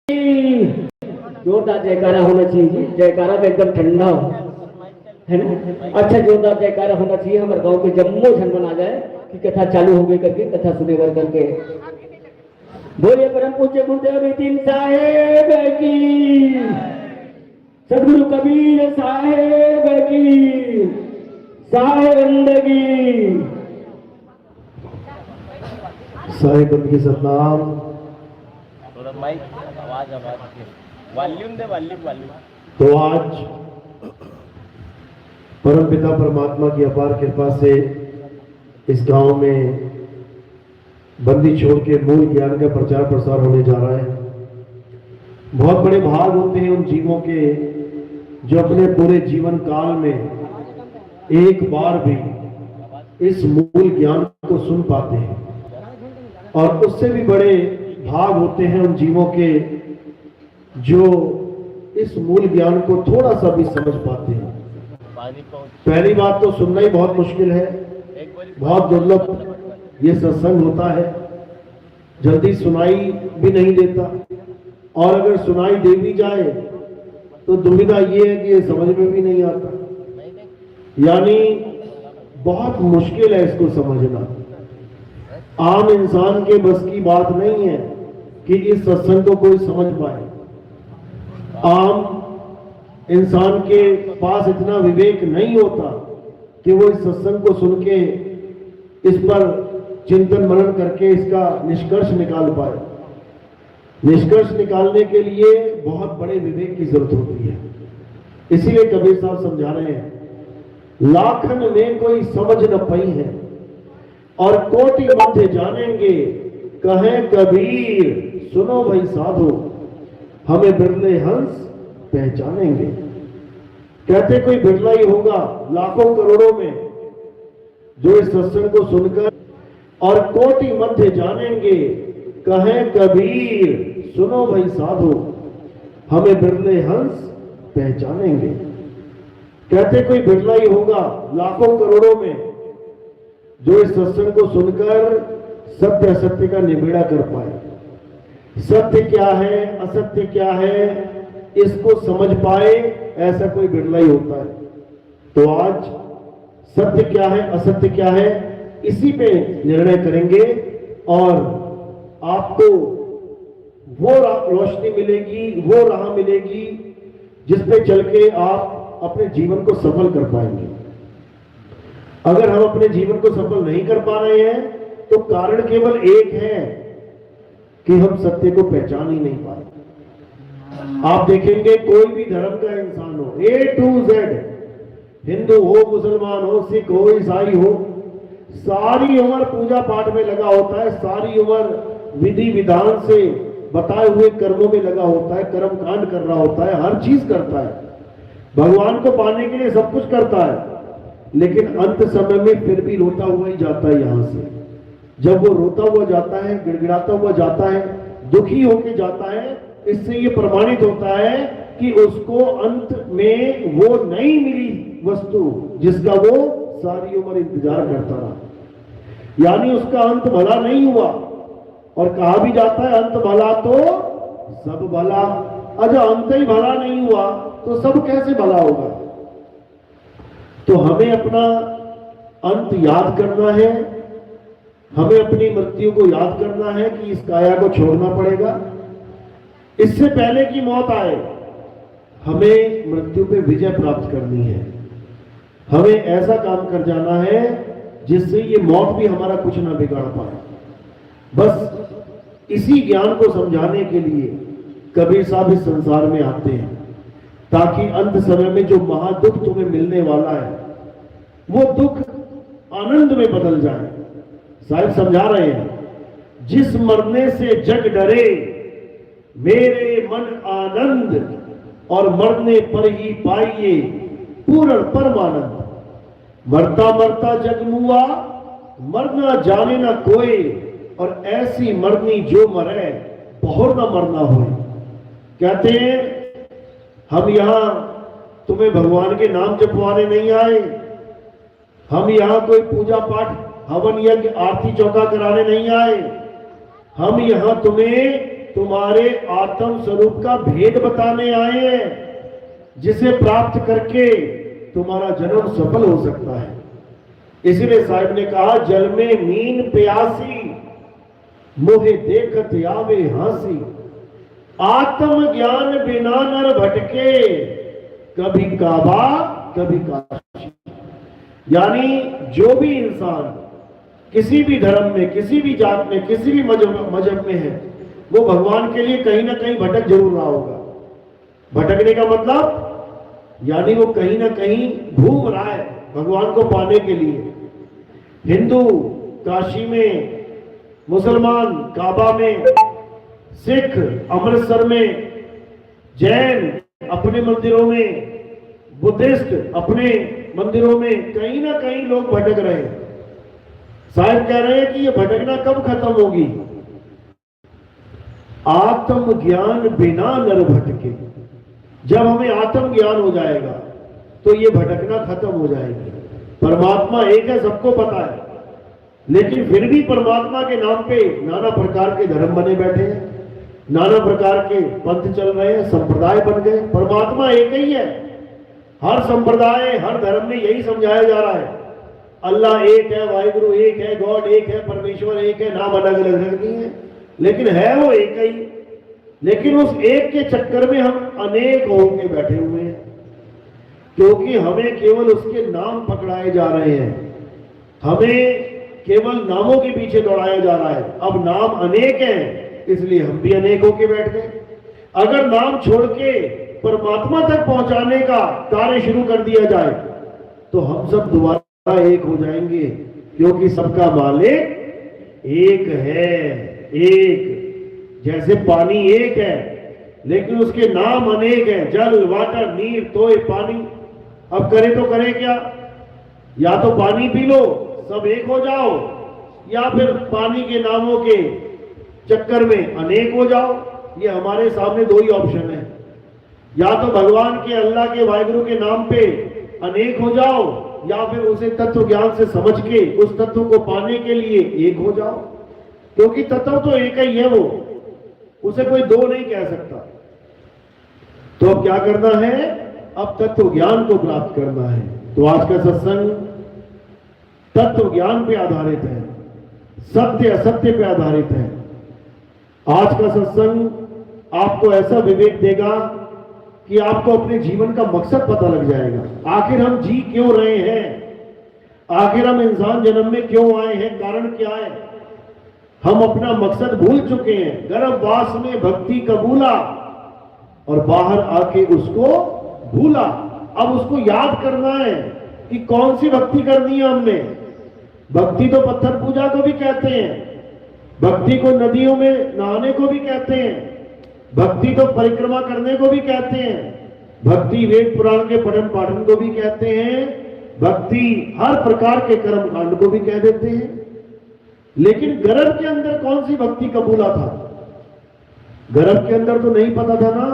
जोरदार जयकारा होना चाहिए जी। जयकारा में एकदम ठंडा हो, है ना। अच्छा जोरदार जयकारा होना चाहिए। हमारे गांव के जम्मो झनमन आ जाए कि कथा चालू हो गई करके, कथा सुने बर करके। बोलिए परम पूज्य गुरुदेव नितिन साहेब की, सदगुरु कबीर साहेब की, साहेब की, साहेब की सतनाम। थोड़ा माइक आवाज वॉल्यूम दे, वॉल्यूम। तो आज परम पिता परमात्मा की अपार कृपा से इस गांव में बंदी छोड़ के मूल ज्ञान का प्रचार प्रसार होने जा रहा है। बहुत बड़े भाग होते हैं उन जीवों के जो अपने पूरे जीवन काल में एक बार भी इस मूल ज्ञान को सुन पाते हैं, और उससे भी बड़े भाग होते हैं उन जीवों के जो इस मूल ज्ञान को थोड़ा सा भी समझ पाते हैं। पहली बात तो सुनना ही बहुत मुश्किल है, बहुत दुर्लभ ये सत्संग होता है, जल्दी सुनाई भी नहीं देता, और अगर सुनाई दे भी जाए तो दुविधा ये है कि ये समझ में भी नहीं आता। यानी बहुत मुश्किल है इसको समझना। आम इंसान के बस की बात नहीं है कि इस सत्संग को कोई समझ पाए। आम इंसान के पास इतना विवेक नहीं होता कि वो इस सत्संग को सुन के इस पर चिंतन मनन करके इसका निष्कर्ष निकाल पाए। निष्कर्ष निकालने के लिए बहुत बड़े विवेक की जरूरत होती है। इसीलिए कबीर साहब समझा रहे हैं, लाखन में कोई समझ न पाई है और कोटि मध्य जानेंगे, कहें कबीर सुनो भाई साधु, हमें बिरले हंस पहचानेंगे। कहते कोई बिरला ही होगा लाखों करोड़ों में जो इस सत्संग को सुनकर और कोटि मध्य जानेंगे, कहें कबीर सुनो भाई साधु, हमें बिरले हंस पहचानेंगे। कहते कोई बिरला ही होगा लाखों करोड़ों में जो इस सत्संग को सुनकर सत्य असत्य का निबेड़ा कर पाए। सत्य क्या है असत्य क्या है इसको समझ पाए, ऐसा कोई बिरला ही होता है। तो आज सत्य क्या है असत्य क्या है इसी पे निर्णय करेंगे, और आपको वो रोशनी मिलेगी, वो राह मिलेगी जिस पे चल के आप अपने जीवन को सफल कर पाएंगे। अगर हम अपने जीवन को सफल नहीं कर पा रहे हैं तो कारण केवल एक है कि हम सत्य को पहचान ही नहीं पाए। आप देखेंगे कोई भी धर्म का इंसान हो, A to Z, हिंदू हो, मुसलमान हो, सिख हो, ईसाई हो, सारी उम्र पूजा पाठ में लगा होता है, सारी उम्र विधि विधान से बताए हुए कर्मों में लगा होता है, कर्म कांड कर रहा होता है, हर चीज करता है, भगवान को पाने के लिए सब कुछ करता है, लेकिन अंत समय में फिर भी रोता हुआ ही जाता है यहां से। जब वो रोता हुआ जाता है, गिड़गिड़ाता हुआ जाता है, दुखी होकर जाता है, इससे ये प्रमाणित होता है कि उसको अंत में वो नहीं मिली वस्तु जिसका वो सारी उम्र इंतजार करता रहा। यानी उसका अंत भला नहीं हुआ, और कहा भी जाता है अंत भला तो सब भला। अगर अंत ही भला नहीं हुआ तो सब कैसे भला होगा। तो हमें अपना अंत याद करना है, हमें अपनी मृत्यु को याद करना है कि इस काया को छोड़ना पड़ेगा। इससे पहले कि मौत आए हमें मृत्यु पे विजय प्राप्त करनी है। हमें ऐसा काम कर जाना है जिससे ये मौत भी हमारा कुछ ना बिगाड़ पाए। बस इसी ज्ञान को समझाने के लिए कबीर साहब इस संसार में आते हैं, ताकि अंत समय में जो महादुख तुम्हें मिलने वाला है वो दुख आनंद में बदल जाए। साहिब समझा रहे हैं, जिस मरने से जग डरे मेरे मन आनंद, और मरने पर ही पाइए पूर्ण परमानंद। मरता मरता जग मुआ, मरना जाने ना कोई, और ऐसी मरनी जो मरे बहुत ना मरना हो। कहते हैं हम यहां तुम्हें भगवान के नाम जपवाने नहीं आए, हम यहां कोई पूजा पाठ हवन यज्ञ आरती चौका कराने नहीं आए, हम यहां तुम्हें तुम्हारे आत्म स्वरूप का भेद बताने आए हैं, जिसे प्राप्त करके तुम्हारा जन्म सफल हो सकता है। इसीलिए साहिब ने कहा, जल में मीन प्यासी, मोहे देखत आवे हासी, आत्म ज्ञान बिना नर भटके, कभी काबा कभी काशी। यानी जो भी इंसान किसी भी धर्म में, किसी भी जात में, किसी भी मजहब में है, वो भगवान के लिए कहीं ना कहीं भटक जरूर रहा होगा। भटकने का मतलब यानी वो कहीं ना कहीं घूम रहा है भगवान को पाने के लिए। हिंदू काशी में, मुसलमान काबा में, सिख अमृतसर में, जैन अपने मंदिरों में, बुद्धिस्ट अपने मंदिरों में, कहीं ना कहीं लोग भटक रहे हैं। साहब कह रहे हैं कि ये भटकना कब खत्म होगी? आत्म ज्ञान बिना नर भटके। जब हमें आत्म ज्ञान हो जाएगा तो ये भटकना खत्म हो जाएगी। परमात्मा एक है, सबको पता है, लेकिन फिर भी परमात्मा के नाम पे नाना प्रकार के धर्म बने बैठे हैं, नाना प्रकार के पंथ चल रहे हैं, संप्रदाय बन गए। परमात्मा एक ही है। हर संप्रदाय, हर धर्म में यही समझाया जा रहा है, अल्लाह एक है, वाहिगुरु एक है, गॉड एक है, परमेश्वर एक है, नाम अलग अलग नहीं है, लेकिन है वो एक ही। लेकिन उस एक के चक्कर में हम अनेक होके बैठे हुए हैं, क्योंकि हमें केवल उसके नाम पकड़ाए जा रहे हैं, हमें केवल नामों के पीछे दौड़ाया जा रहा है। अब नाम अनेक हैं, इसलिए हम भी अनेक होके बैठ गए। अगर नाम छोड़ के परमात्मा तक पहुंचाने का कार्य शुरू कर दिया जाए तो हम सब दोबारा एक हो जाएंगे, क्योंकि सबका मालिक एक है। एक जैसे पानी एक है लेकिन उसके नाम अनेक हैं, जल, वाटर, नीर, तोय, पानी। अब करे तो करे क्या? या तो पानी पी लो, सब एक हो जाओ, या फिर पानी के नामों के चक्कर में अनेक हो जाओ। ये हमारे सामने दो ही ऑप्शन है, या तो भगवान के, अल्लाह के, वाहिगुरु के नाम पे अनेक हो जाओ, या फिर उसे तत्व ज्ञान से समझ के उस तत्व को पाने के लिए एक हो जाओ, क्योंकि तत्व तो एक ही है, वो उसे कोई दो नहीं कह सकता। तो अब क्या करना है? अब तत्व ज्ञान को प्राप्त करना है। तो आज का सत्संग तत्व ज्ञान पे आधारित है, सत्य असत्य पे आधारित है। आज का सत्संग आपको ऐसा विवेक देगा कि आपको अपने जीवन का मकसद पता लग जाएगा। आखिर हम जी क्यों रहे हैं, आखिर हम इंसान जन्म में क्यों आए हैं, कारण क्या है? हम अपना मकसद भूल चुके हैं। गर्भवास में भक्ति कबूला और बाहर आके उसको भूला। अब उसको याद करना है कि कौन सी भक्ति करनी है हमने। भक्ति तो पत्थर पूजा को भी कहते हैं, भक्ति को नदियों में नहाने को भी कहते हैं, भक्ति तो परिक्रमा करने को भी कहते हैं, भक्ति वेद पुराण के पठन पाठन को भी कहते हैं, भक्ति हर प्रकार के कर्म कांड को भी कह देते हैं। लेकिन गर्भ के अंदर कौन सी भक्ति कबूला था? गर्भ के अंदर तो नहीं पता था ना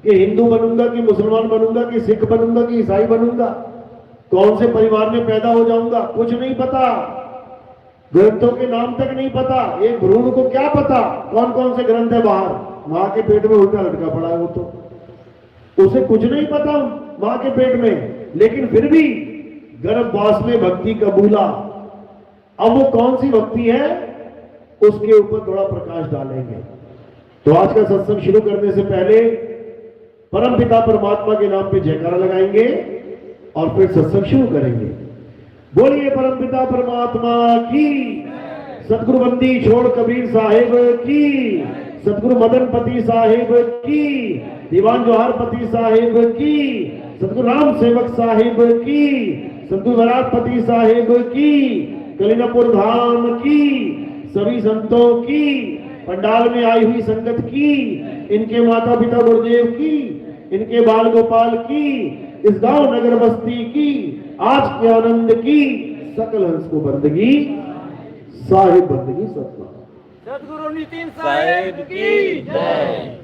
कि हिंदू बनूंगा कि मुसलमान बनूंगा कि सिख बनूंगा कि ईसाई बनूंगा, कौन से परिवार में पैदा हो जाऊंगा, कुछ नहीं पता। ग्रंथों के नाम तक नहीं पता। एक भ्रूण को क्या पता कौन कौन से ग्रंथ है बाहर? मां के पेट में उल्टा लटका पड़ा है, वो तो उसे कुछ नहीं पता मां के पेट में, लेकिन फिर भी गर्भवास में भक्ति कबूला। अब वो कौन सी भक्ति है, उसके ऊपर थोड़ा प्रकाश डालेंगे। तो आज का सत्संग शुरू करने से पहले परम पिता परमात्मा के नाम पे जयकारा लगाएंगे और फिर सत्संग शुरू करेंगे। बोलिए परम पिता परमात्मा की, सतगुरु बंदी छोड़ कबीर साहिब की, सतगुरु मदन पति साहिब की, दीवान जोहार पति साहिब की, सतगुरु राम सेवक साहिब की, सतगुरु वरात पति साहिब की, कलिनापुर धाम की, सभी संतों की, पंडाल में आई हुई संगत की, इनके माता पिता गुरुदेव की, इनके बाल गोपाल की, इस गांव नगर बस्ती की, आज के आनंद की, सकल हंस को बंदगी, साहिब बंदगी सतनाम। सतगुरु नितिन साहिब की जय।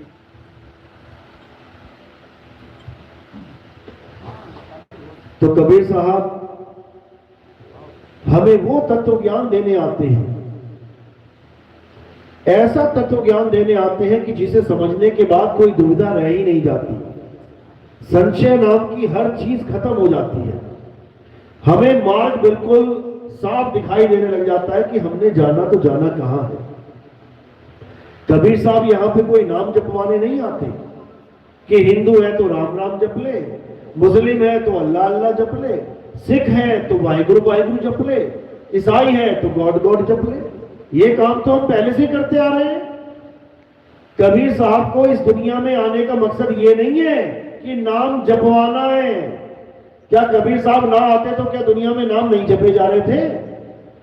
तो कबीर साहब हमें वो तत्व ज्ञान देने आते हैं ऐसा तत्व ज्ञान देने आते हैं कि जिसे समझने के बाद कोई दुविधा रह ही नहीं जाती, संशय नाम की हर चीज खत्म हो जाती है, हमें मार्ग बिल्कुल साफ दिखाई देने लग जाता है कि हमने जाना तो जाना कहां है। कबीर साहब यहां पे कोई नाम जपवाने नहीं आते कि हिंदू है तो राम राम जप ले, मुस्लिम है तो अल्लाह अल्लाह जप ले, सिख है तो वाहिगुरु वाहिगुरु जप ले, ईसाई है तो गॉड गॉड जप ले। ये काम तो हम पहले से करते आ रहे हैं। कबीर साहब को इस दुनिया में आने का मकसद ये नहीं है कि नाम जपवाना है। क्या कबीर साहब ना आते तो क्या दुनिया में नाम नहीं जपे जा रहे थे?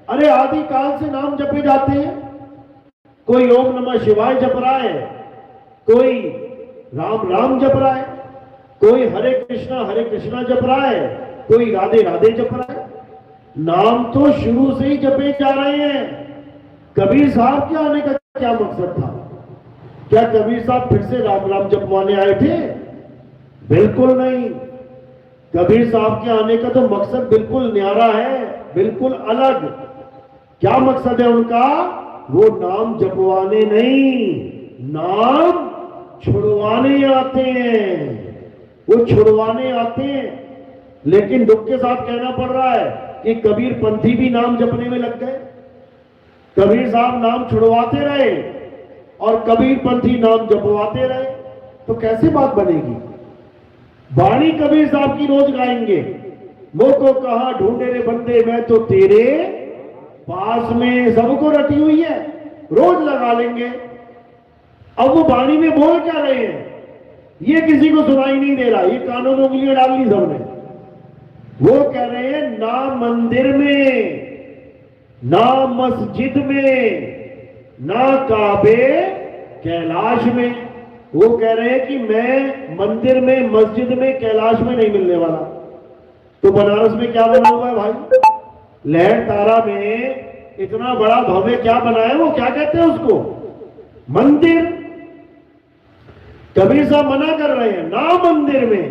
अरे आदि काल से नाम जपे जाते हैं। कोई ओम नमः शिवाय जप रहा है, कोई राम राम जप रहा है, कोई हरे कृष्णा जप रहा है, कोई राधे राधे जप रहा है। नाम तो शुरू से ही जपे जा रहे हैं। कबीर साहब के आने का क्या मकसद था? क्या कबीर साहब फिर से राम राम जपवाने आए थे? बिल्कुल नहीं। कबीर साहब के आने का तो मकसद बिल्कुल न्यारा है, बिल्कुल अलग। क्या मकसद है उनका? वो नाम जपवाने नहीं, नाम छुड़वाने आते हैं। वो छुड़वाने आते हैं। लेकिन दुख के साथ कहना पड़ रहा है कि कबीर पंथी भी नाम जपने में लग गए। कबीर साहब नाम छुड़वाते रहे और कबीर पंथी नाम जपवाते रहे, तो कैसे बात बनेगी? वाणी कबीर साहब की रोज गाएंगे, मोह को कहा ढूंढे रे बंदे मैं तो तेरे पास में, सबको रटी हुई है, रोज लगा लेंगे। अब वो वाणी में बोल क्या रहे हैं ये किसी को सुनाई नहीं दे रहा, ये कानों में उंगलियां डाल ली सबने। वो कह रहे हैं ना मंदिर में, ना मस्जिद में, ना काबे कैलाश में। वो कह रहे हैं कि मैं मंदिर में, मस्जिद में, कैलाश में नहीं मिलने वाला। तो बनारस में क्या बना हुआ है भाई? लहर तारा में इतना बड़ा भव्य क्या बना है? वो क्या कहते हैं उसको? मंदिर। कबीर साहब मना कर रहे हैं ना मंदिर में,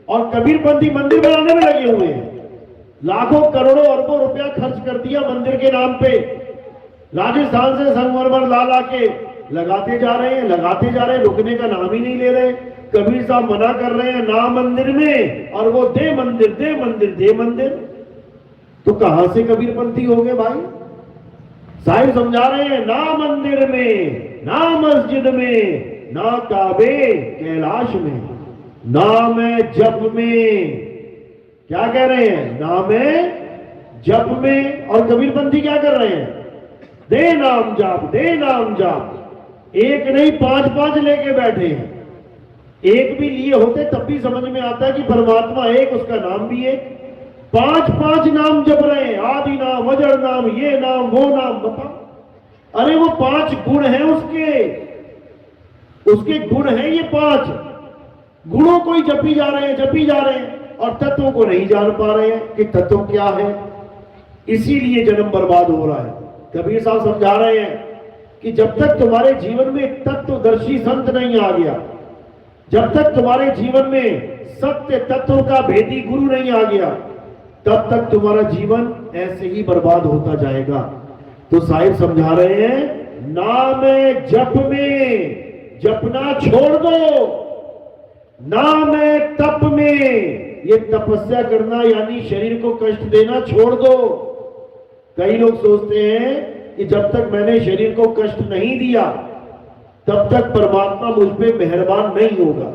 और कबीरपंथी मंदिर बनाने में लगे हुए हैं। लाखों करोड़ों अरबों रुपया खर्च कर दिया मंदिर के नाम पे। राजस्थान से संगमरमर ला ला के लगाते जा रहे हैं, लगाते जा रहे हैं, रुकने का नाम ही नहीं ले रहे। कबीर साहब मना कर रहे हैं ना मंदिर में, और वो दे मंदिर दे मंदिर दे मंदिर। तो कहां से कबीरपंथी हो गए भाई? साहिब समझा रहे हैं ना मंदिर में, ना मस्जिद में, ना काबे कैलाश में, ना मैं जप में। क्या कह रहे हैं? ना मैं जप में। और कबीरपंथी क्या कर रहे हैं? दे नाम जाप, दे नाम जाप। एक नहीं 5-5 लेके बैठे हैं। एक भी लिए होते तब भी समझ में आता है कि परमात्मा एक, उसका नाम भी एक। 5-5 नाम जप रहे हैं, आदि नाम, वज्र नाम, ये नाम, वो नाम। बताओ, अरे वो 5 गुण हैं उसके गुण हैं ये 5 गुणों को ही जपी जा रहे हैं, जपी जा रहे हैं, और तत्वों को नहीं जान पा रहे हैं कि तत्व क्या है। इसीलिए जन्म बर्बाद हो रहा है। कबीर साहब समझा रहे हैं कि जब तक तुम्हारे जीवन में तत्वदर्शी संत नहीं आ गया, जब तक तुम्हारे जीवन में सत्य तत्व का भेदी गुरु नहीं आ गया, तब तक तुम्हारा जीवन ऐसे ही बर्बाद होता जाएगा। तो साहिब समझा रहे हैं नाम जप में जपना छोड़ दो, नाम तप में ये तपस्या करना यानी शरीर को कष्ट देना छोड़ दो। कई लोग सोचते हैं कि जब तक मैंने शरीर को कष्ट नहीं दिया तब तक परमात्मा मुझ पे मेहरबान नहीं होगा,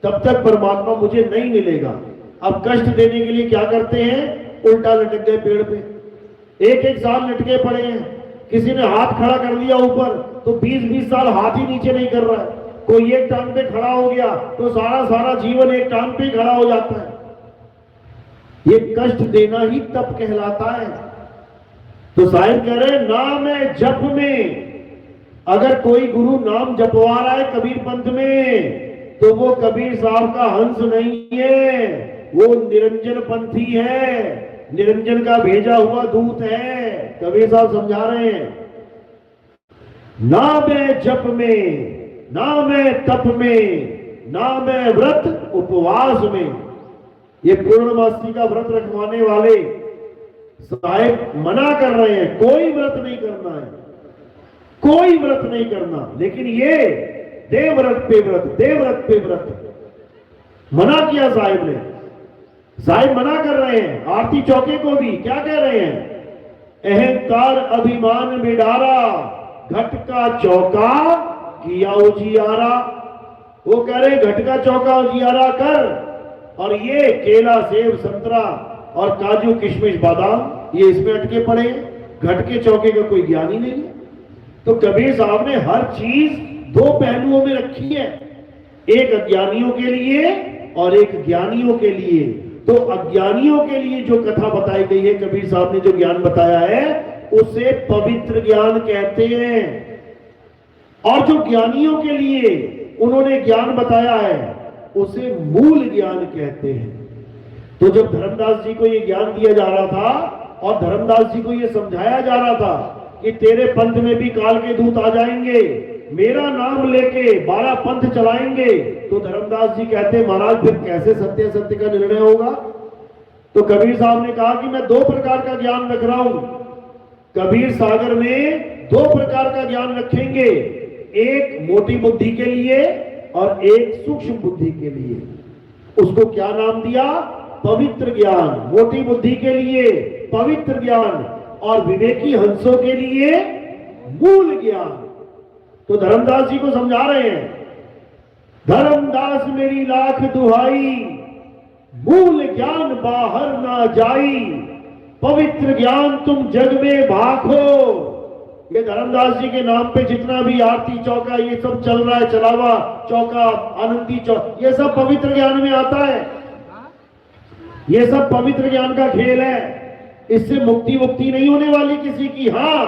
तब तक परमात्मा मुझे नहीं मिलेगा। अब कष्ट देने के लिए क्या करते हैं? उल्टा लटक गए पेड़ पे, एक साल लटके पड़े हैं। किसी ने हाथ खड़ा कर लिया ऊपर तो 20-20 साल हाथ ही नीचे नहीं कर रहा है। कोई एक टांग पे खड़ा हो गया तो सारा जीवन एक टांग पे खड़ा हो जाता है। ये कष्ट देना ही तप कहलाता है। तो साहिब कह रहे नाम जप में, अगर कोई गुरु नाम जपवा रहा है कबीर पंथ में तो वो कबीर साहब का हंस नहीं है, वो निरंजन पंथी है, निरंजन का भेजा हुआ दूत है। कबीर साहब समझा रहे हैं नाम जप में, नाम तप में, नाम व्रत उपवास में। ये पूर्णमासी का व्रत रखवाने वाले साहिब मना कर रहे हैं कोई व्रत नहीं करना है, कोई व्रत नहीं करना। लेकिन ये देवव्रत पे व्रत, देवव्रत पे व्रत मना किया साहिब ने। साहिब मना कर रहे हैं आरती चौके को भी। क्या कह रहे हैं? अहंकार अभिमान में डारा, घट का चौका किया उजियारा। वो कह रहे घट का चौका उजियारा कर, और ये केला सेब संतरा और काजू किशमिश बादाम ये इसमें अटके पड़े हैं। घट के चौके का कोई ज्ञान ही नहीं है। तो कबीर साहब ने हर चीज दो पहलुओं में रखी है, एक अज्ञानियों के लिए और एक ज्ञानियों के लिए। तो अज्ञानियों के लिए जो कथा बताई गई है, कबीर साहब ने जो ज्ञान बताया है, उसे पवित्र ज्ञान कहते हैं। और जो ज्ञानियों के लिए उन्होंने ज्ञान बताया है, उसे मूल ज्ञान कहते हैं। तो जब धर्मदास जी को यह ज्ञान दिया जा रहा था और धर्मदास जी को यह समझाया जा रहा था कि तेरे पंथ में भी काल के दूत आ जाएंगे, मेरा नाम लेके 12 पंथ चलाएंगे, तो धर्मदास जी कहते महाराज फिर कैसे सत्य सत्य का निर्णय होगा? तो कबीर साहब ने कहा कि मैं 2 प्रकार का ज्ञान रख रहा हूं। कबीर सागर में 2 प्रकार का ज्ञान रखेंगे, एक मोटी बुद्धि के लिए और एक सूक्ष्म बुद्धि के लिए। उसको क्या नाम दिया? पवित्र ज्ञान। मोटी बुद्धि के लिए पवित्र ज्ञान और विवेकी हंसों के लिए मूल ज्ञान। तो धर्मदास जी को समझा रहे हैं, धर्मदास मेरी लाख दुहाई, मूल ज्ञान बाहर ना जाई, पवित्र ज्ञान तुम जग में भाखो। ये धर्मदास जी के नाम पे जितना भी आरती चौका ये सब चल रहा है, चलावा चौका, आनंदी चौक, ये सब पवित्र ज्ञान में आता है। ये सब पवित्र ज्ञान का खेल है। इससे मुक्ति मुक्ति नहीं होने वाली किसी की। हाँ,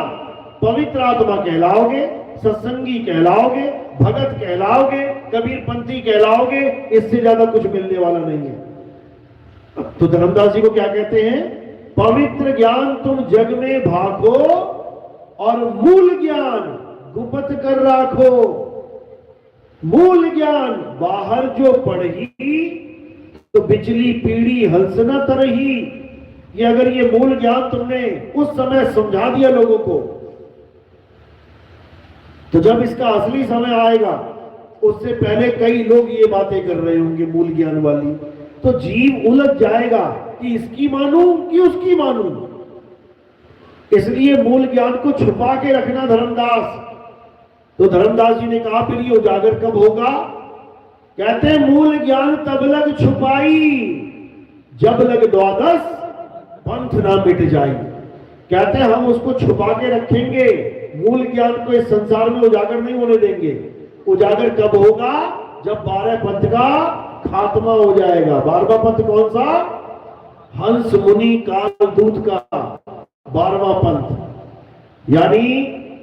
पवित्र आत्मा कहलाओगे, सत्संगी कहलाओगे, भगत कहलाओगे, कबीर पंथी कहलाओगे, इससे ज्यादा कुछ मिलने वाला नहीं है। तो धर्मदास जी को क्या कहते हैं? पवित्र ज्ञान तुम जग में भागो और मूल ज्ञान गुप्त कर राखो। मूल ज्ञान बाहर जो पढ़ी तो बिचली पीड़ी हंस न तरही। ये अगर ये मूल ज्ञान तुमने उस समय समझा दिया लोगों को, तो जब इसका असली समय आएगा, उससे पहले कई लोग ये बातें कर रहे होंगे मूल ज्ञान वाली, तो जीव उलझ जाएगा कि इसकी मानूं कि उसकी मानूं। इसलिए मूल ज्ञान को छुपा के रखना धर्मदास। तो धर्मदास जी ने कहा फिर ये उजागर कब होगा? कहते मूल ज्ञान तब लग छुपाई, जब लग 12 पंथ ना मिट जाई। कहते हम उसको छुपा के रखेंगे, मूल ज्ञान को इस संसार में उजागर नहीं होने देंगे। उजागर कब होगा? जब 12 पंथ का खात्मा हो जाएगा। 12वां पंथ कौन सा? हंस मुनि काल दूत का 12वां पंथ। यानी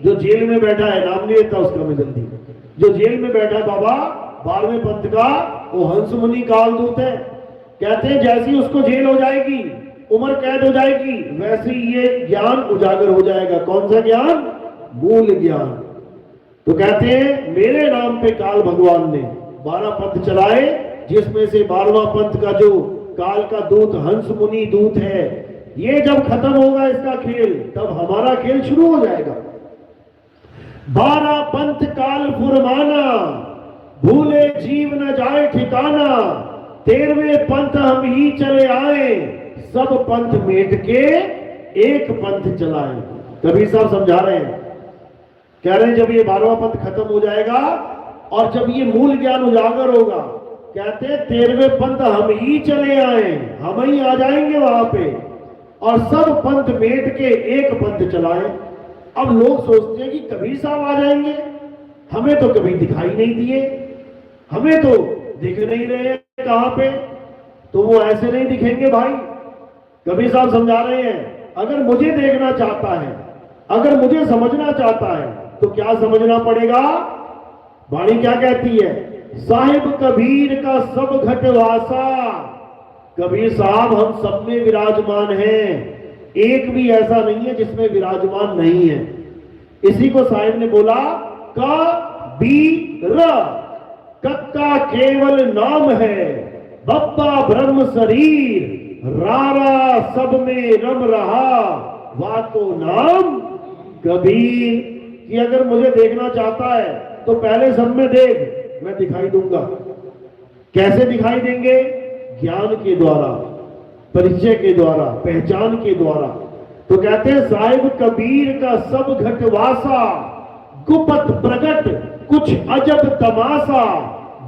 जो जेल में बैठा है, नाम नहीं लेता उसका मैं जल्दी, जो जेल में बैठा है बाबा 12वें पंथ का, वो हंस मुनि काल दूत है। कहते हैं जैसी उसको जेल हो जाएगी, उम्र कैद हो जाएगी, वैसे ही ये ज्ञान उजागर हो जाएगा। कौन सा ज्ञान? मूल ज्ञान। तो कहते हैं मेरे नाम पे काल भगवान ने 12 पंथ चलाए, जिसमें से 12वां पंथ का जो काल का दूत हंस मुनि दूत है, ये जब खत्म होगा इसका खेल, तब हमारा खेल शुरू हो जाएगा। 12 पंथ काल फुरमाना, भूले जीव न जाए ठिकाना, 13वें पंथ हम ही चले आए, सब पंथ मेट के एक पंथ चलाए। कबीर साहब समझा रहे हैं, कह रहे हैं जब ये 12वां पंथ खत्म हो जाएगा और जब ये मूल ज्ञान उजागर होगा, कहते हैं 13वें पंथ हम ही चले आए, हम ही आ जाएंगे वहां पे और सब पंथ मेट के एक पंथ चलाए। अब लोग सोचते हैं कि कबीर साहब आ जाएंगे, हमें तो कभी दिखाई नहीं दिए, हमें तो दिख नहीं रहे कहां पे। तो वो ऐसे नहीं दिखेंगे भाई। कबीर साहब समझा रहे हैं अगर मुझे देखना चाहता है, अगर मुझे समझना चाहता है, तो क्या समझना पड़ेगा? वाणी क्या कहती है? साहिब कबीर का सब घटवासा। कबीर साहब हम सब में विराजमान हैं, एक भी ऐसा नहीं है जिसमें विराजमान नहीं है। इसी को साहिब ने बोला कबीर, कक्का केवल नाम है, बप्पा ब्रह्म शरीर, रारा सब में रम रहा, वाको नाम कबीर। कि अगर मुझे देखना चाहता है तो पहले सब में देख, मैं दिखाई दूंगा। कैसे दिखाई देंगे? ज्ञान के द्वारा, परिचय के द्वारा, पहचान के द्वारा। तो कहते हैं साहिब कबीर का सब घटवासा, गुपत प्रगट कुछ अजब तमाशा,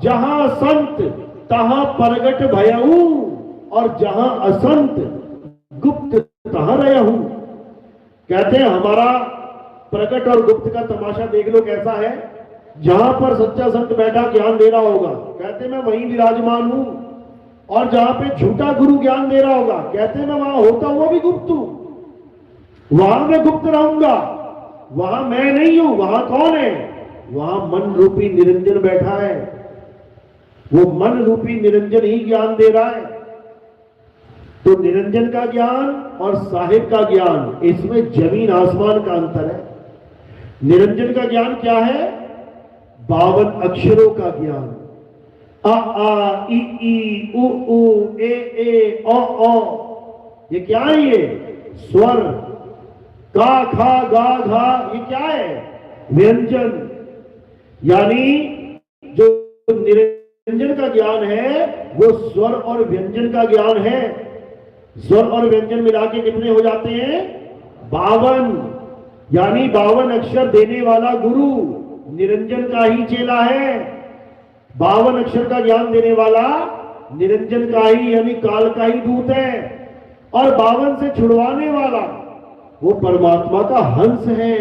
जहां संत तहां प्रगट भयऊ, और जहां असंत गुप्त तहां रहूं। कहते हैं हमारा प्रकट और गुप्त का तमाशा देख लो कैसा है। जहां पर सच्चा संत बैठा ज्ञान दे रहा होगा, कहते मैं वहीं विराजमान हूं, और जहां पे झूठा गुरु ज्ञान दे रहा होगा, कहते मैं वहां होता हुआ भी गुप्त हूं, वहां मैं गुप्त रहूंगा, वहां मैं नहीं हूं। वहां कौन है? वहां मन रूपी निरंजन बैठा है। वो मन रूपी निरंजन ही ज्ञान दे रहा है। तो निरंजन का ज्ञान और साहिब का ज्ञान, इसमें जमीन आसमान का अंतर है। निरंजन का ज्ञान क्या है? 52 अक्षरों का ज्ञान। अ आ इ ई उ ऊ ए ओ। ये क्या है? ये स्वर। का खा गा घा, ये क्या है? व्यंजन। यानी जो निरंजन का ज्ञान है वो स्वर और व्यंजन का ज्ञान है। स्वर और व्यंजन मिला के कितने हो जाते हैं? 52। यानी 52 अक्षर देने वाला गुरु निरंजन का ही चेला है। 52 अक्षर का ज्ञान देने वाला निरंजन का ही, यानी काल का ही दूत है। और 52 से छुड़वाने वाला वो परमात्मा का हंस है।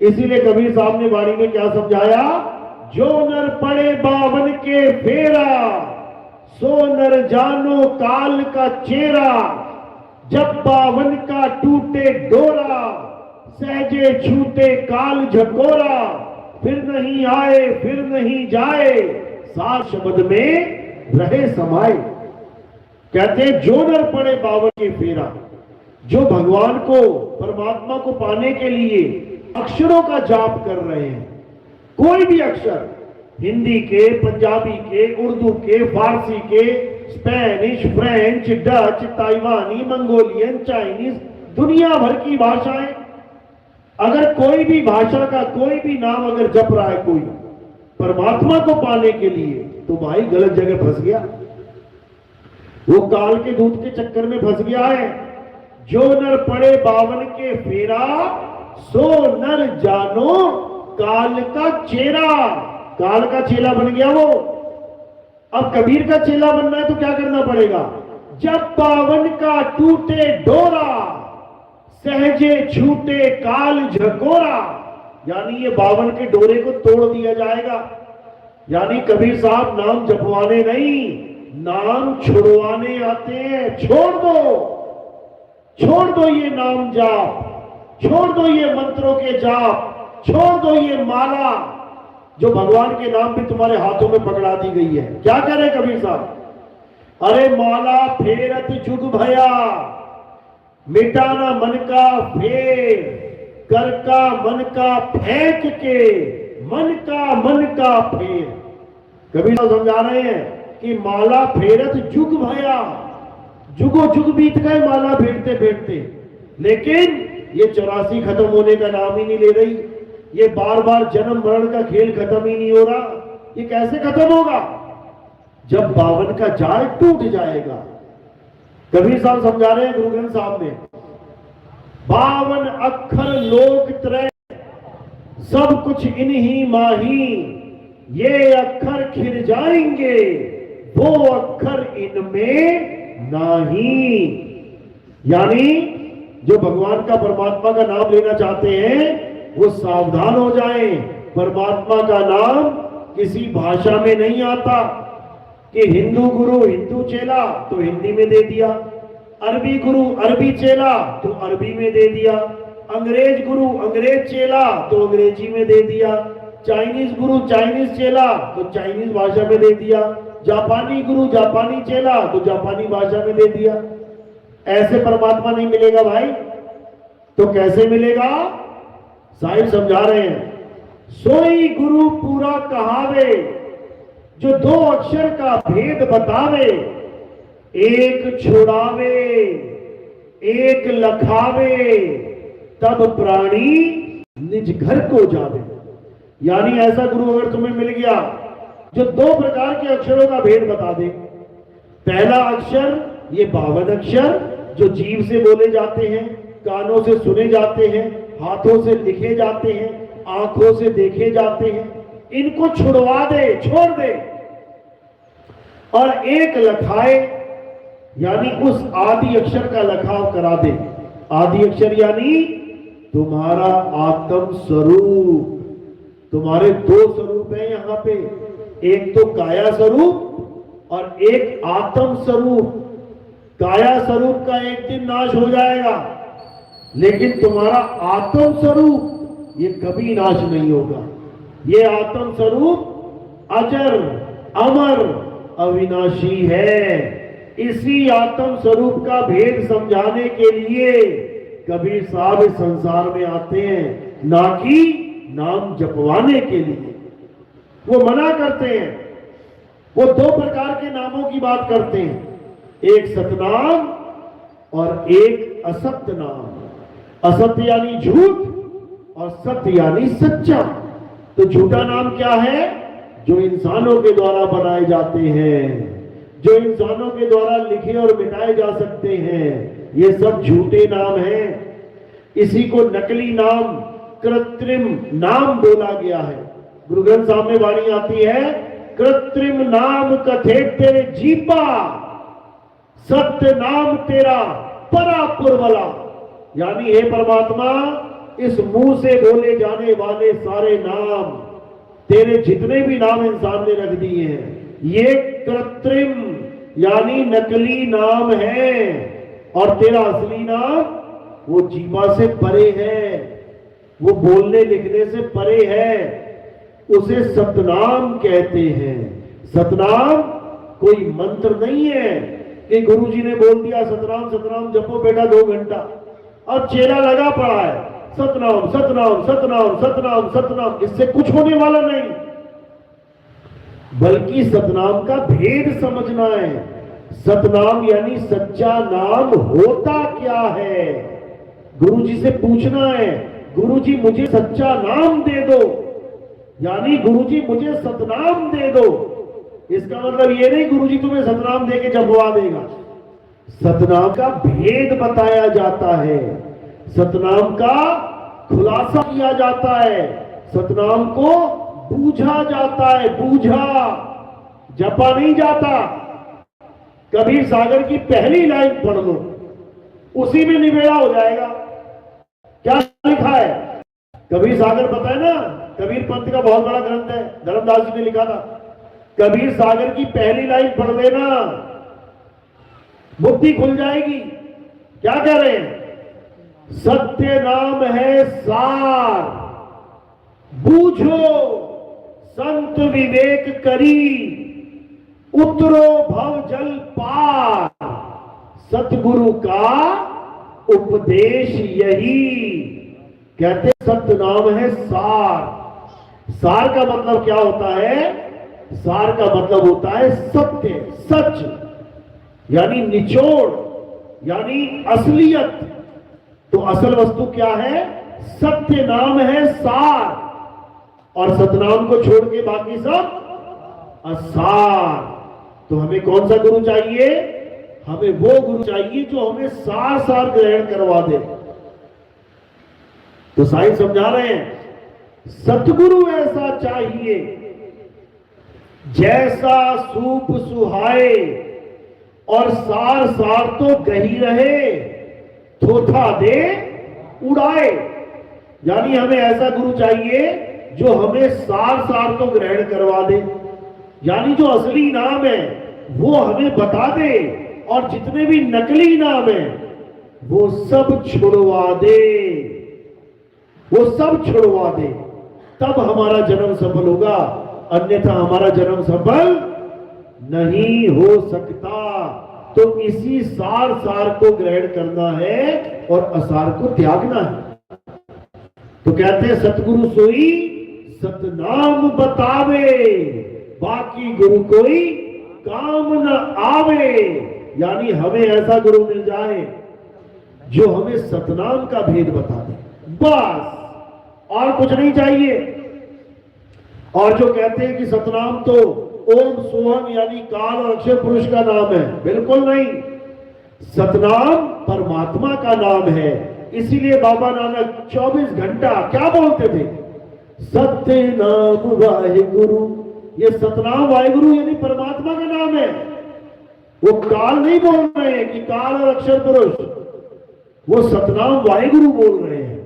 इसीलिए कबीर साहब ने वाणी में क्या समझाया? जो नर पड़े 52 के फेरा, सो नर जानो काल का चेहरा। जब 52 का टूटे डोरा, सहजे छूटे काल झकोरा। फिर नहीं आए फिर नहीं जाए, सात शब्द में रहे समाये। कहते जो नर पड़े 52 के फेरा, जो भगवान को, परमात्मा को पाने के लिए अक्षरों का जाप कर रहे हैं, कोई भी अक्षर, हिंदी के, पंजाबी के, उर्दू के, फारसी के, स्पेनिश, फ्रेंच, डच, ताइवानी, मंगोलियन, चाइनीज, दुनिया भर की भाषाएं, अगर कोई भी भाषा का कोई भी नाम अगर जप रहा है कोई परमात्मा को पाने के लिए, तो भाई गलत जगह फंस गया। वो काल के दूत के चक्कर में फंस गया है। जो नर पड़े 52 के फेरा, सो नर जानो काल का चेहरा। काल का चेला बन गया वो। अब कबीर का चेला बनना है तो क्या करना पड़ेगा? जब 52 का टूटे डोरा, सहजे छूटे काल झकोरा। यानी ये 52 के डोरे को तोड़ दिया जाएगा। यानी कबीर साहब नाम जपवाने नहीं, नाम छुड़वाने आते हैं। छोड़ दो ये नाम जाप, छोड़ दो ये मंत्रों के जाप, छोड़ दो ये माला जो भगवान के नाम पे तुम्हारे हाथों में पकड़ा दी गई है। क्या करे कबीर साहब? अरे माला फेरत जुग भया, मिटाना मन का फेर, कर का मन का फेंक के, मन का फेर। कबीर साहब समझा रहे हैं कि माला फेरत जुग भया, जुगो जुग बीत गए माला फेरते फेरते, लेकिन ये 84 खत्म होने का नाम ही नहीं ले रही। ये बार बार जन्म मरण का खेल खत्म ही नहीं हो रहा। ये कैसे खत्म होगा? जब 52 का जाल टूट जाएगा। कबीर साहब समझा रहे हैं गुरु ग्रंथ साहब में, 52 अक्षर लोक त्रय, सब कुछ इन्हीं माही, ये अक्षर खिर जाएंगे, वो अक्षर इनमें नहीं। यानी जो भगवान का, परमात्मा का नाम लेना चाहते हैं वो सावधान हो जाएं। परमात्मा का नाम किसी भाषा में नहीं आता कि हिंदू गुरु हिंदू चेला तो हिंदी में दे दिया, अरबी गुरु अरबी चेला तो अरबी में दे दिया, अंग्रेज गुरु अंग्रेज चेला तो अंग्रेजी में दे दिया, चाइनीज गुरु चाइनीज चेला तो चाइनीज भाषा में दे दिया, जापानी गुरु जापानी चेला तो जापानी भाषा में दे दिया। ऐसे परमात्मा नहीं मिलेगा भाई। तो कैसे मिलेगा? साहिब समझा रहे हैं, सोई गुरु पूरा कहावे, जो 2 अक्षर का भेद बतावे, एक छुड़ावे एक लखावे, तब प्राणी निज घर को जावे। यानी ऐसा गुरु अगर तुम्हें मिल गया जो 2 प्रकार के अक्षरों का भेद बता दे। पहला अक्षर ये 52 अक्षर जो जीभ से बोले जाते हैं, कानों से सुने जाते हैं, हाथों से लिखे जाते हैं, आंखों से देखे जाते हैं, इनको छुड़वा दे, छोड़ दे और एक लखाए यानी उस आदि अक्षर का लखाव करा दे। आदि अक्षर यानी तुम्हारा आत्म स्वरूप। तुम्हारे 2 स्वरूप हैं यहां पे, एक तो काया स्वरूप और एक आत्म स्वरूप। काया स्वरूप का एक दिन नाश हो जाएगा, लेकिन तुम्हारा आत्म स्वरूप ये कभी नाश नहीं होगा। ये आत्म स्वरूप अजर, अमर, अविनाशी है। इसी आत्म स्वरूप का भेद समझाने के लिए कबीर साहब इस संसार में आते हैं, ना कि नाम जपवाने के लिए। वो मना करते हैं, वो 2 प्रकार के नामों की बात करते हैं, एक सतनाम और एक असत्य नाम। असत्य यानी झूठ और सत्य यानी सच्चा। तो झूठा नाम क्या है? जो इंसानों के द्वारा बनाए जाते हैं, जो इंसानों के द्वारा लिखे और मिटाए जा सकते हैं, ये सब झूठे नाम हैं। इसी को नकली नाम, कृत्रिम नाम बोला गया है। गुरु ग्रंथ साहब में वाणी आती है, कृत्रिम नाम कथे तेरे जीपा, सत्य नाम तेरा परापुर वाला। यानी हे परमात्मा, इस मुंह से बोले जाने वाले सारे नाम, तेरे जितने भी नाम इंसान ने रख दिए हैं, ये कृत्रिम यानी नकली नाम है और तेरा असली नाम वो जीवा से परे है, वो बोलने लिखने से परे है। उसे सतनाम कहते हैं। सतनाम कोई मंत्र नहीं है कि गुरुजी ने बोल दिया सतनाम सतनाम जपो बेटा 2 घंटा और चेला लगा पड़ा है सतनाम सतनाम सतनाम सतनाम सतनाम। इससे कुछ होने वाला नहीं, बल्कि सतनाम का भेद समझना है। सतनाम यानी सच्चा नाम होता क्या है, गुरुजी से पूछना है। गुरुजी मुझे सच्चा नाम दे दो, यानी गुरुजी मुझे सतनाम दे दो। इसका मतलब ये नहीं गुरुजी तुम्हें सतनाम देके जपवा देगा। सतनाम का भेद बताया जाता है, सतनाम का खुलासा किया जाता है, सतनाम को बूझा जाता है। बूझा, जपा नहीं जाता। कबीर सागर की पहली लाइन पढ़ लो, उसी में निबेड़ा हो जाएगा। क्या लिखा है? कबीर सागर पता है ना, कबीर पंथ का बहुत बड़ा ग्रंथ है, धर्मदास जी ने लिखा था। कबीर सागर की पहली लाइन पढ़ लेना, बुद्धि खुल जाएगी। क्या कह रहे हैं? सत्य नाम है सार, बूझो संत विवेक करी, उतरो भव जल पार, सतगुरु का उपदेश यही। कहते सत्य नाम है सार। सार का मतलब क्या होता है? सार का मतलब होता है सत्य, सच, यानी निचोड़, यानी असलियत। तो असल वस्तु क्या है? सत्य नाम है सार, और सतनाम को छोड़ के बाकी सब असार। तो हमें कौन सा गुरु चाहिए? हमें वो गुरु चाहिए जो हमें सार सार ग्रहण करवा दे। तो साईं समझा रहे हैं, सतगुरु ऐसा चाहिए जैसा सूप सुहाए, और सार सार तो गही रहे, थोथा दे उड़ाए। यानी हमें ऐसा गुरु चाहिए जो हमें सार सार तो ग्रहण करवा दे, यानी जो असली नाम है वो हमें बता दे, और जितने भी नकली नाम है वो सब छुड़वा दे, वो सब छुड़वा दे। तब हमारा जन्म सफल होगा, अन्यथा हमारा जन्म सफल नहीं हो सकता। तो इसी सार सार को ग्रहण करना है और असार को त्यागना है। तो कहते हैं सतगुरु सोई सतनाम बतावे, बाकी गुरु कोई काम न आवे। यानी हमें ऐसा गुरु मिल जाए जो हमें सतनाम का भेद बता दे, बस और कुछ नहीं चाहिए। और जो कहते हैं कि सतनाम तो ओम सोहम यानी काल और अक्षय पुरुष का नाम है, बिल्कुल नहीं। सतनाम परमात्मा का नाम है। इसीलिए बाबा नानक 24 घंटा क्या बोलते थे? सत्य नाम वाहेगुरु। ये सतनाम वाहेगुरु यानी परमात्मा का नाम है। वो काल नहीं बोल रहे हैं कि काल और अक्षर पुरुष, वो सतनाम वाहेगुरु बोल रहे हैं।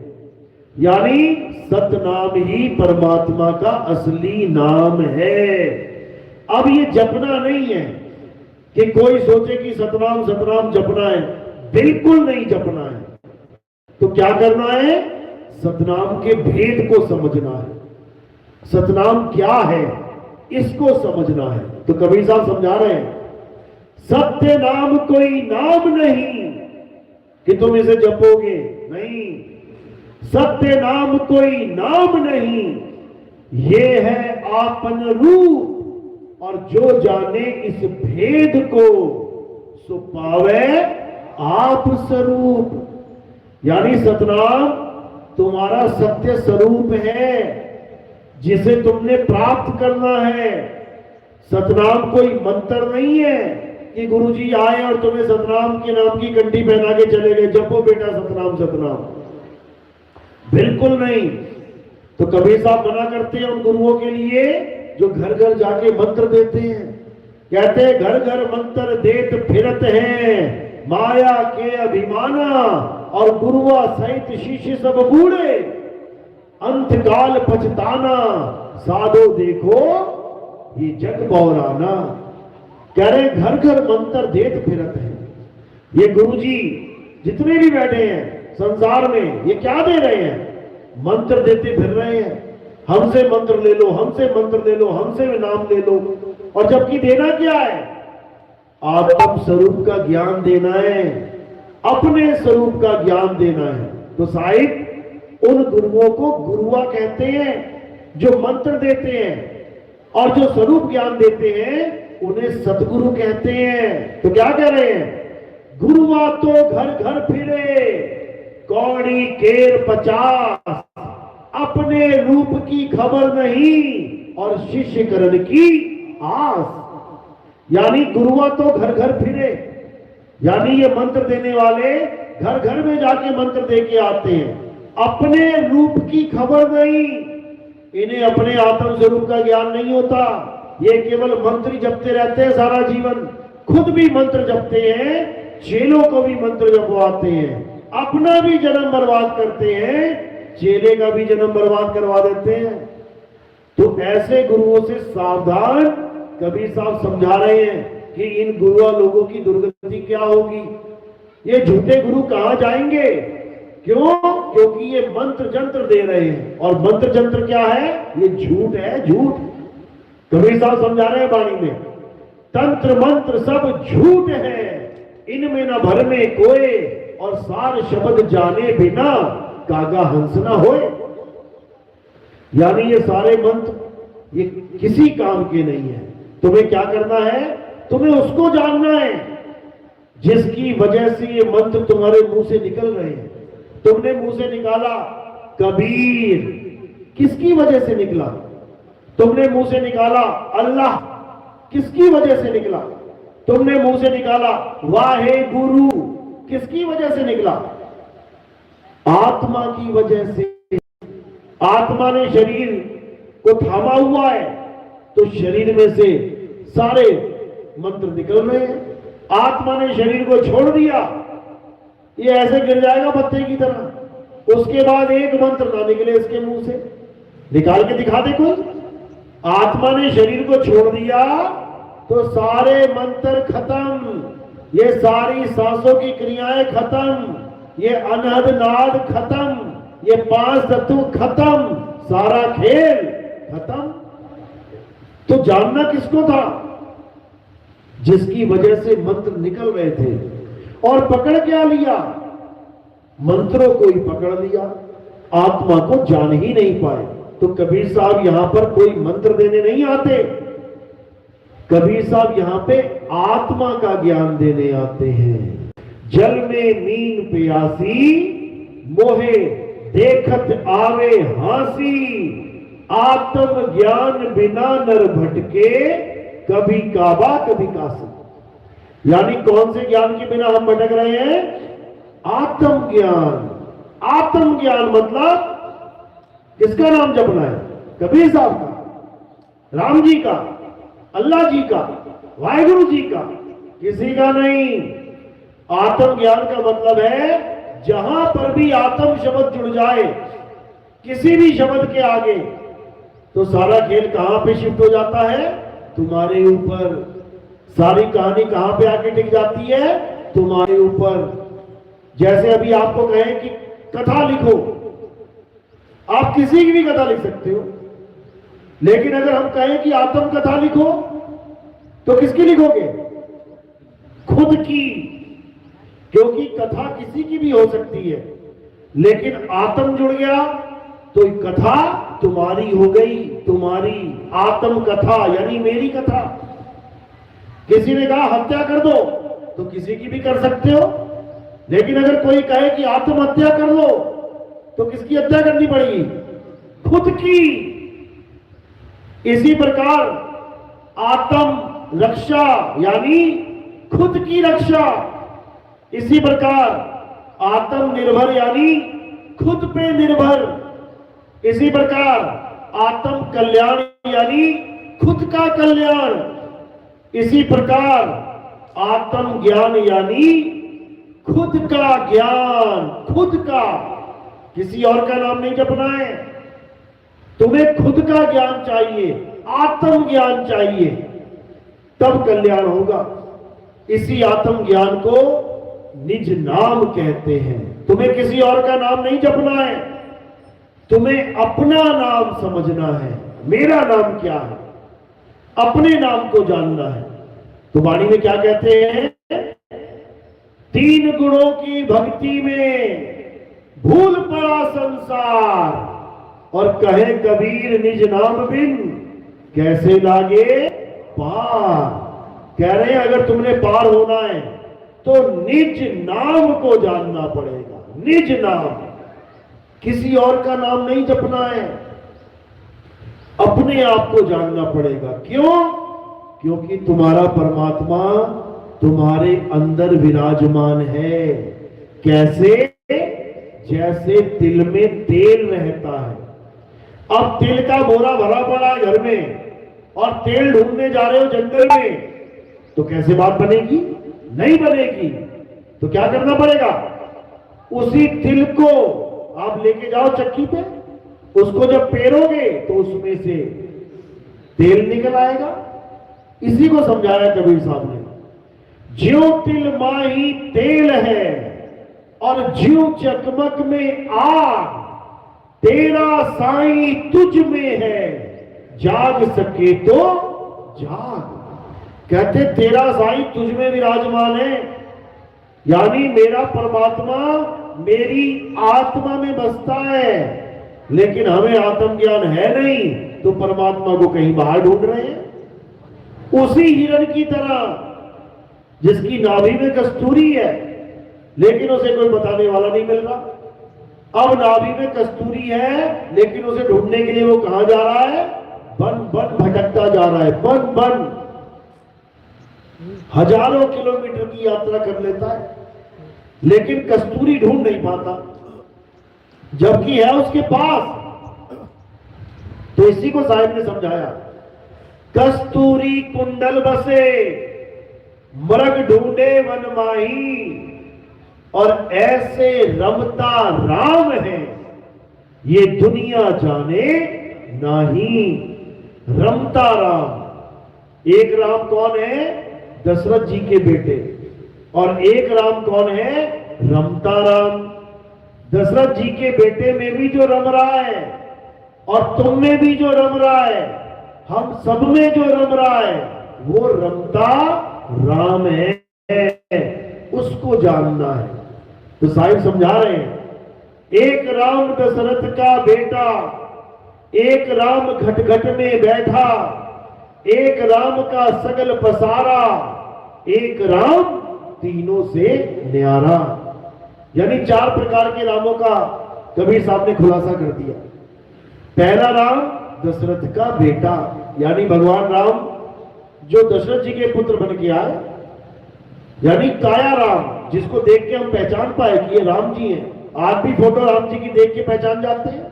यानी सतनाम ही परमात्मा का असली नाम है। अब ये जपना नहीं है कि कोई सोचे कि सतनाम सतनाम जपना है, बिल्कुल नहीं जपना है। तो क्या करना है? सतनाम के भेद को समझना है। सतनाम क्या है इसको समझना है। तो कबीर साहब समझा रहे हैं, सत्य नाम कोई नाम नहीं कि तुम इसे जपोगे, नहीं। सत्य नाम कोई नाम नहीं, ये है आपन रूप। और जो जाने इस भेद को सो पावे आप स्वरूप। यानी सतनाम तुम्हारा सत्य स्वरूप है जिसे तुमने प्राप्त करना है। सतनाम कोई मंत्र नहीं है कि गुरुजी आए और तुम्हें सतनाम के नाम की घंटी पहना के चले गए, जपो बेटा सतनाम सतनाम, बिल्कुल नहीं। तो कबीर साहब मना करते हैं उन गुरुओं के लिए जो घर घर जाके मंत्र देते हैं। कहते हैं घर घर मंत्र देत फिरत हैं, माया के अभिमाना और गुरुआ सहित शिष्य सब बूढ़े, अंत काल पछताना साधो देखो ये जग बौराना। कह रहे घर घर मंत्र देत फिरत है। ये गुरुजी जितने भी बैठे हैं संसार में, ये क्या दे रहे हैं? मंत्र देते फिर रहे हैं। हमसे मंत्र ले लो, हमसे मंत्र ले लो, हमसे नाम ले लो। और जबकि देना क्या है? आत्म स्वरूप का ज्ञान देना है, अपने स्वरूप का ज्ञान देना है। तो साहिब उन गुरुओं को गुरुआ कहते हैं जो मंत्र देते हैं, और जो स्वरूप ज्ञान देते हैं उन्हें सतगुरु कहते हैं। तो क्या कह रहे हैं? गुरुआ तो घर घर फिरे, कौड़ी केर 50, अपने रूप की खबर नहीं और शिष्य करण की आस। यानी गुरुआ तो घर घर फिरे, यानी ये मंत्र देने वाले घर घर में जाके मंत्र दे के आते हैं, अपने रूप की खबर नहीं। इन्हें अपने आत्म स्वरूप का ज्ञान नहीं होता। ये केवल मंत्र जपते रहते हैं सारा जीवन, खुद भी मंत्र जपते हैं, चेलों को भी मंत्र जपवाते हैं, अपना भी जन्म बर्बाद करते हैं, चेले का भी जन्म बर्बाद करवा देते हैं। तो ऐसे गुरुओं से सावधान कबीर साहब समझा रहे हैं कि इन गुरुआ लोगों की दुर्गति क्या होगी। ये झूठे गुरु कहां जाएंगे? क्यों? क्योंकि ये मंत्र जंत्र दे रहे हैं, और मंत्र जंत्र क्या है? ये झूठ है, झूठ। कबीर साहब समझा रहे हैं वाणी में, तंत्र मंत्र सब झूठ है, इनमें न भर में कोई, और सार शब्द जाने बिना कागा हंस ना होए। यानी ये सारे मंत्र ये किसी काम के नहीं है। तुम्हें क्या करना है? तुम्हें उसको जानना है जिसकी वजह से ये मंत्र तुम्हारे मुंह से निकल रहे हैं। तुमने मुंह से निकाला कबीर, किसकी वजह से निकला? तुमने मुंह से निकाला अल्लाह, किसकी वजह से निकला? तुमने मुंह से निकाला वाहे गुरु, किसकी वजह से निकला? आत्मा की वजह से। आत्मा ने शरीर को थामा हुआ है तो शरीर में से सारे मंत्र निकल रहे हैं। आत्मा ने शरीर को छोड़ दिया, ये ऐसे गिर जाएगा पत्ते की तरह। उसके बाद एक मंत्र ना निकले इसके मुंह से, निकाल के दिखा दे कोई। आत्मा ने शरीर को छोड़ दिया तो सारे मंत्र खत्म, ये सारी सांसों की क्रियाएं खत्म, ये अनहद नाद खत्म, ये 5 तत्व खत्म, सारा खेल खत्म। तो जानना किसको था? जिसकी वजह से मंत्र निकल रहे थे। और पकड़ क्या लिया? मंत्रों को ही पकड़ लिया, आत्मा को जान ही नहीं पाए। तो कबीर साहब यहां पर कोई मंत्र देने नहीं आते, कबीर साहब यहां पे आत्मा का ज्ञान देने आते हैं। जल में मीन प्यासी, मोहे देखत आवे हासी, आत्म ज्ञान बिना नर भटके, कभी काबा कभी काशी। यानी कौन से ज्ञान के बिना हम भटक रहे हैं? आत्म ज्ञान। आत्म ज्ञान मतलब किसका नाम जपना है? कबीर साहब का, राम जी का, अल्लाह जी का, वाहिगुरु जी का, किसी का नहीं। आत्म ज्ञान का मतलब है जहां पर भी आत्म शब्द जुड़ जाए किसी भी शब्द के आगे, तो सारा खेल कहां पे शिफ्ट हो जाता है? तुम्हारे ऊपर। सारी कहानी कहां पे आके टिक जाती है? तुम्हारे ऊपर। जैसे अभी आपको कहें कि कथा लिखो, आप किसी की भी कथा लिख सकते हो, लेकिन अगर हम कहें कि आत्म कथा लिखो, तो किसकी लिखोगे? खुद की। क्योंकि कथा किसी की भी हो सकती है, लेकिन आत्म जुड़ गया तो कथा तुम्हारी हो गई। तुम्हारी आत्म कथा यानी मेरी कथा। किसी ने कहा हत्या कर दो, तो किसी की भी कर सकते हो, लेकिन अगर कोई कहे कि आत्महत्या कर लो, तो किसकी हत्या करनी पड़ेगी? खुद की। इसी प्रकार आत्म रक्षा यानी खुद की रक्षा। इसी प्रकार आत्मनिर्भर यानी खुद पे निर्भर। इसी प्रकार आत्म कल्याण यानी खुद का कल्याण। इसी प्रकार आत्म ज्ञान यानी खुद का ज्ञान। खुद का, किसी और का नाम नहीं जपना है। तुम्हें खुद का ज्ञान चाहिए, आत्म ज्ञान चाहिए, तब कल्याण होगा। इसी आत्म ज्ञान को निज नाम कहते हैं। तुम्हें किसी और का नाम नहीं जपना है, तुम्हें अपना नाम समझना है। मेरा नाम क्या है? अपने नाम को जानना है। तो वाणी में क्या कहते हैं? तीन गुणों की भक्ति में भूल पड़ा संसार, और कहे कबीर निज नाम बिन कैसे लागे पार। कह रहे हैं अगर तुमने पार होना है तो निज नाम को जानना पड़ेगा। निज नाम, किसी और का नाम नहीं जपना है, अपने आप को जानना पड़ेगा। क्यों? क्योंकि तुम्हारा परमात्मा तुम्हारे अंदर विराजमान है। कैसे? जैसे तिल में तेल रहता है। अब तिल का बोरा भरा पड़ा है घर में, और तेल ढूंढने जा रहे हो जंगल में, तो कैसे बात बनेगी? नहीं बनेगी। तो क्या करना पड़ेगा? उसी तिल को आप लेके जाओ चक्की पे, उसको जब पेरोगे तो उसमें से तेल निकल आएगा। इसी को समझाया कबीर साहब ने। ज्यों तिल माही तेल है, और ज्यों चकमक में आग, तेरा साईं तुझ में है, जाग सके तो जाग। कहते तेरा साईं तुझ में विराजमान है, यानी मेरा परमात्मा मेरी आत्मा में बसता है। लेकिन हमें आत्मज्ञान है नहीं, तो परमात्मा को कहीं बाहर ढूंढ रहे हैं। उसी हिरण की तरह जिसकी नाभि में कस्तूरी है, लेकिन उसे कोई बताने वाला नहीं मिल रहा। अब नाभि में कस्तूरी है, लेकिन उसे ढूंढने के लिए वो कहां जा रहा है? बन बन भटकता जा रहा है। बन बन हजारों किलोमीटर की यात्रा कर लेता है, लेकिन कस्तूरी ढूंढ नहीं पाता, जबकि है उसके पास। तो इसी को साहिब ने समझाया, कस्तूरी कुंडल बसे, मृग ढूंढे वन माही, और ऐसे रमता राम है, ये दुनिया जाने नाही। रमता राम। एक राम कौन है? दशरथ जी के बेटे। और एक राम कौन है? रमता राम। दशरथ जी के बेटे में भी जो रम रहा है, और तुम में भी जो रम रहा है, हम सब में जो रम रहा है, वो रमता राम है। उसको जानना है। तो साहिब समझा रहे हैं, एक राम दशरथ का बेटा, एक राम घट घट में बैठा, एक राम का सगल पसारा, एक राम तीनों से न्यारा। यानी चार प्रकार के रामों का कबीर साहब ने खुलासा कर दिया। पहला राम दशरथ का बेटा, यानी भगवान राम जो दशरथ जी के पुत्र बन के आए, यानी काया राम, जिसको देख के हम पहचान पाए कि ये राम जी हैं। आज भी फोटो राम जी की देख के पहचान जाते हैं।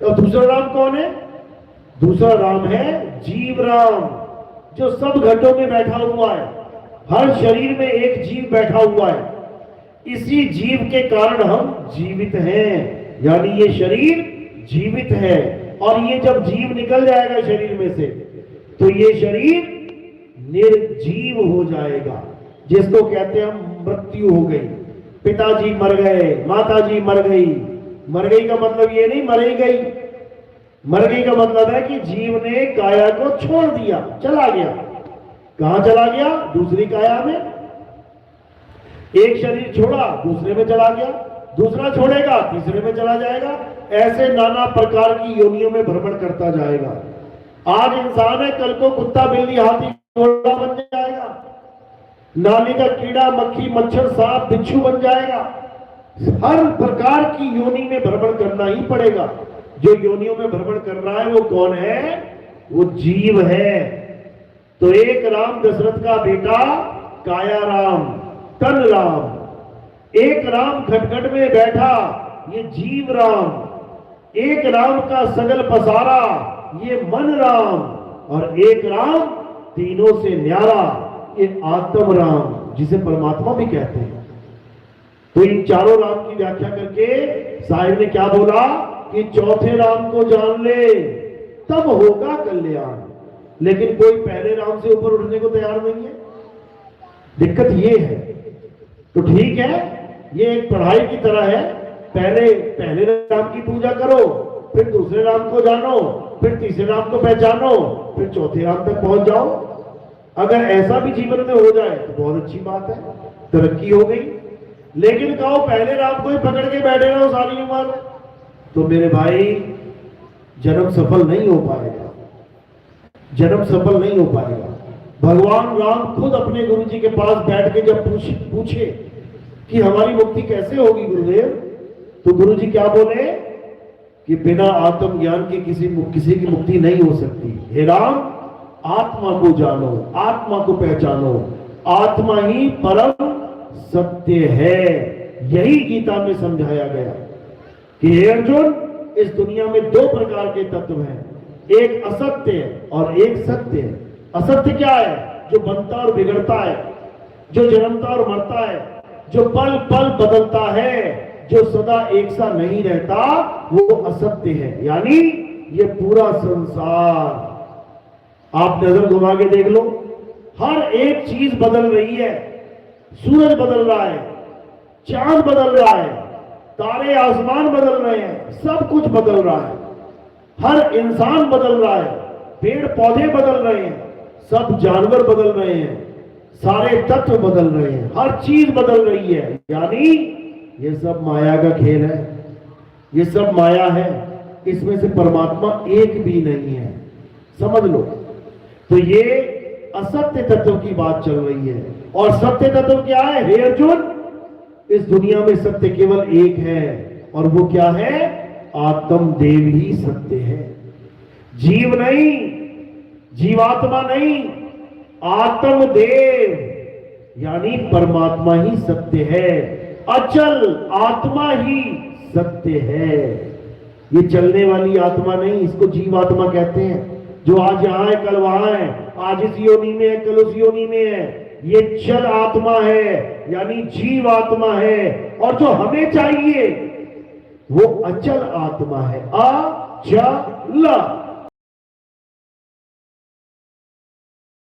और दूसरा राम कौन है? दूसरा राम है जीव राम, जो सब घटों में बैठा हुआ है, हर शरीर में एक जीव बैठा हुआ है। इसी जीव के कारण हम जीवित हैं, यानी ये शरीर जीवित है। और ये जब जीव निकल जाएगा शरीर में से, तो ये शरीर निर्जीव हो जाएगा, जिसको कहते हैं मृत्यु हो गई। पिताजी मर गए, माताजी मर गई। मर गई का मतलब ये नहीं मर ही गई, मर गई का मतलब है कि जीव ने काया को छोड़ दिया, चला गया। कहां चला गया? दूसरी काया में। एक शरीर छोड़ा, दूसरे में चला गया, दूसरा छोड़ेगा, तीसरे में चला जाएगा। ऐसे नाना प्रकार की योनियों में भ्रमण करता जाएगा। आज इंसान है, कल को कुत्ता, बिल्ली, हाथी, घोड़ा बन जाएगा। नाली का कीड़ा, मक्खी, मच्छर, सांप, बिच्छू बन जाएगा। हर प्रकार की योनि में भ्रमण करना ही पड़ेगा। जो योनियों में भ्रमण कर रहा है वो कौन है? वो जीव है। तो एक राम दशरथ का बेटा काया राम, तन राम। एक राम घटघट में बैठा, ये जीव राम। एक राम का सगल पसारा, ये मन राम। और एक राम तीनों से न्यारा, ये आत्म राम, जिसे परमात्मा भी कहते हैं। तो इन चारों राम की व्याख्या करके साहिब ने क्या बोला कि चौथे राम को जान ले, तब होगा कल्याण। लेकिन कोई पहले राम से ऊपर उठने को तैयार नहीं है। दिक्कत ये है। तो ठीक है, ये एक पढ़ाई की तरह है। पहले राम की पूजा करो, फिर दूसरे राम को जानो, फिर तीसरे राम को पहचानो, फिर चौथे राम तक पहुंच जाओ। अगर ऐसा भी जीवन में हो जाए तो बहुत अच्छी बात है, तरक्की हो गई। लेकिन कहो पहले राम को ही पकड़ के बैठे रहो सारी उम्र, तो मेरे भाई जन्म सफल नहीं हो पाएगा, जन्म सफल नहीं हो पाएगा। भगवान राम खुद अपने गुरु जी के पास बैठ के जब पूछे कि हमारी मुक्ति कैसे होगी गुरुदेव, तो गुरु जी क्या बोले कि बिना आत्म ज्ञान के किसी की मुक्ति नहीं हो सकती। हे राम, आत्मा को जानो, आत्मा को पहचानो, आत्मा ही परम सत्य है। यही गीता में समझाया गया कि हे अर्जुन, इस दुनिया में दो प्रकार के तत्व हैं, एक असत्य और एक सत्य। असत्य क्या है? जो बनता और बिगड़ता है, जो जन्मता और मरता है, जो पल पल बदलता है, जो सदा एक सा नहीं रहता, वो असत्य है। यानी ये पूरा संसार, आप नजर घुमा के देख लो, हर एक चीज बदल रही है। सूरज बदल रहा है, चांद बदल रहा है, तारे आसमान बदल रहे हैं, सब कुछ बदल रहा है। हर इंसान बदल रहा है, पेड़ पौधे बदल रहे हैं, सब जानवर बदल रहे हैं, सारे तत्व बदल रहे हैं, हर चीज बदल रही है। यानी ये सब माया का खेल है, ये सब माया है, इसमें से परमात्मा एक भी नहीं है, समझ लो। तो ये असत्य तत्व की बात चल रही है। और सत्य तत्व क्या है? हे अर्जुन, इस दुनिया में सत्य केवल एक है, और वो क्या है? आत्म देव ही सत्य है। जीव नहीं, जीवात्मा नहीं, आत्म देव यानी परमात्मा ही सत्य है। अचल आत्मा ही सत्य है। ये चलने वाली आत्मा नहीं, इसको जीवात्मा कहते हैं। जो आज यहां है कल वहां है, आज इस योनि में है कल उस योनि में है, ये चल आत्मा है, यानी जीव आत्मा है। और जो हमें चाहिए वो अचल आत्मा है, अचल।